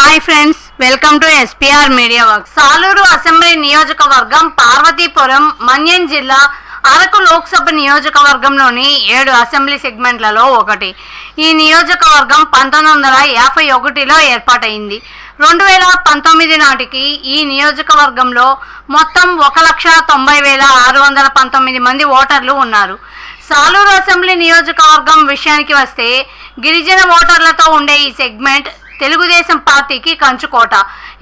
Hi friends, welcome to SPR media work. Saluru assembly నియోజకవర్గం పార్వతీపురం, మన్యం జిల్లా, అరకు లోక్సభ నియోజకవర్గంలోని 7 అసెంబ్లీ సెగ్మెంట్లలో ఒకటి. ఈ నియోజకవర్గం 1951లో ఏర్పాటైంది. 2019 నాటికి ఈ నియోజకవర్గంలో మొత్తం 1,90,619 మంది ఓటర్లు ఉన్నారు. సాలూరు అసెంబ్లీ నియోజకవర్గం విషయానికి వస్తే, గిరిజన ఓటర్లతో ఉండే ఈ సెగ్మెంట్ తెలుగుదేశం పార్టీకి కంచుకోట.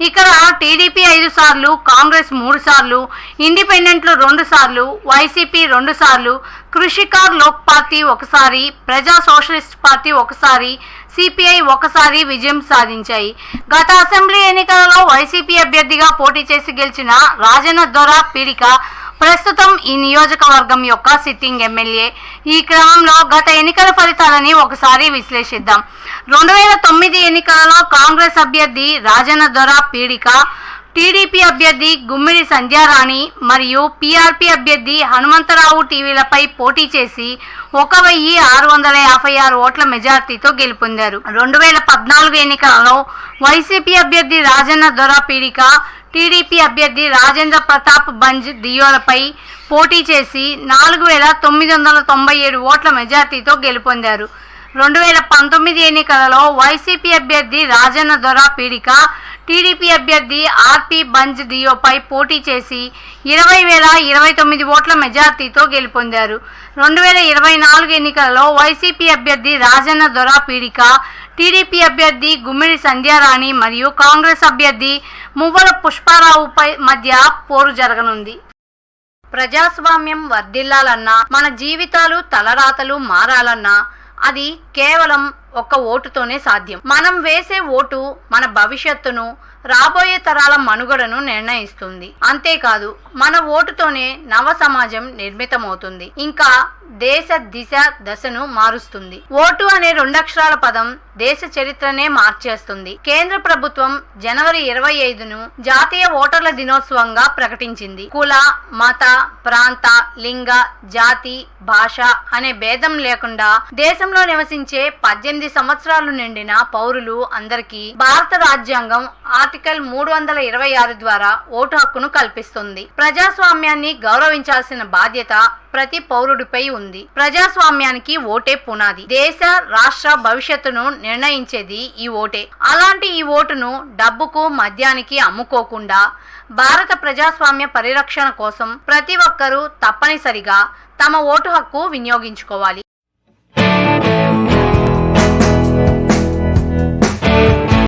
ఇక్కడ టీడీపీ 5 సార్లు, కాంగ్రెస్ 3 సార్లు, ఇండిపెండెంట్లు 2 సార్లు, వైసీపీ 2 సార్లు, కృషికార్ లోక్ పార్టీ 1 సారి, ప్రజా సోషలిస్ట్ పార్టీ 1 సారి, సిపిఐ 1 సారి విజయం సాధించాయి. గత అసెంబ్లీ ఎన్నికలలో వైసీపీ అభ్యర్థిగా పోటీ చేసి గెలిచిన రాజన్న దొర పీడిక ప్రస్తుతం ఈ నియోజకవర్గం యొక్క సిట్టింగ్ ఎమ్మెల్యే. ఈ క్రమంలో గత ఎన్నికల ఫలితాలని ఒకసారి విశ్లేషిద్దాం. 2009 ఎన్నికలలో కాంగ్రెస్ అభ్యర్థి రాజన్న దొర పీడిక, టీడీపీ అభ్యర్థి గుమ్మిడి సంధ్యారాణి మరియు పీఆర్పీ అభ్యర్థి హనుమంతరావు టీవీలపై పోటీ చేసి 1,656 ఓట్ల మెజార్టీతో గెలుపొందారు. 2014 ఎన్నికలలో వైసీపీ అభ్యర్థి రాజన్న దొర పీడిక, టీడీపీ అభ్యర్థి రాజేంద్ర ప్రతాప్ బంజ్ దియోలపై పోటీ చేసి 4,997 ఓట్ల మెజార్టీతో గెలుపొందారు. 2019 ఎన్నికలలో వైసీపీ అభ్యర్థి రాజన్న దొర పీడిక, టీడీపీ అభ్యర్థి ఆర్పి బంజ్ దియోపై పోటీ చేసి 20,029 ఓట్ల మెజార్టీతో గెలుపొందారు. 2024 ఎన్నికలలో వైసీపీ అభ్యర్థి రాజన్న దొర పీడిక, టీడీపీ అభ్యర్థి గుమ్మిడి సంధ్యారాణి మరియు కాంగ్రెస్ అభ్యర్థి మువ్వల పుష్పారావుపై మధ్య పోరు జరగనుంది. ప్రజాస్వామ్యం వర్ధిల్లాలన్నా, మన జీవితాలు తలరాతలు మారాలన్నా అది కేవలం ఒక్క ఓటుతోనే సాధ్యం. మనం వేసే ఓటు మన భవిష్యత్తును, రాబోయే తరాల మనుగడను నిర్ణయిస్తుంది. అంతేకాదు, మన ఓటుతోనే నవ సమాజం నిర్మితమవుతుంది, ఇంకా దేశ దిశ దశను మారుస్తుంది. ఓటు అనే 2 అక్షరాల పదం దేశ చరిత్రనే మార్చేస్తుంది. కేంద్ర ప్రభుత్వం జనవరి 25ను జాతీయ ఓటర్ల దినోత్సవంగా ప్రకటించింది. కుల, మత, ప్రాంత, లింగ, జాతి, భాష అనే భేదం లేకుండా దేశంలో నివసించే 18 సంవత్సరాలు నిండిన పౌరులు అందరికీ భారత రాజ్యాంగం ఆర్టికల్ 326 ద్వారా ఓటు హక్కును కల్పిస్తుంది. ప్రజాస్వామ్యాన్ని గౌరవించాల్సిన బాధ్యత ప్రతి పౌరుడిపై ఉంది. ప్రజాస్వామ్యానికి ఓటే పునాది. దేశ, రాష్ట్ర భవిష్యత్తును నిర్ణయించేది ఈ ఓటే. అలాంటి ఈ ఓటును డబ్బుకు, మద్యానికి అమ్ముకోకుండా భారత ప్రజాస్వామ్య పరిరక్షణ కోసం ప్రతి ఒక్కరూ తప్పనిసరిగా తమ ఓటు హక్కు వినియోగించుకోవాలి.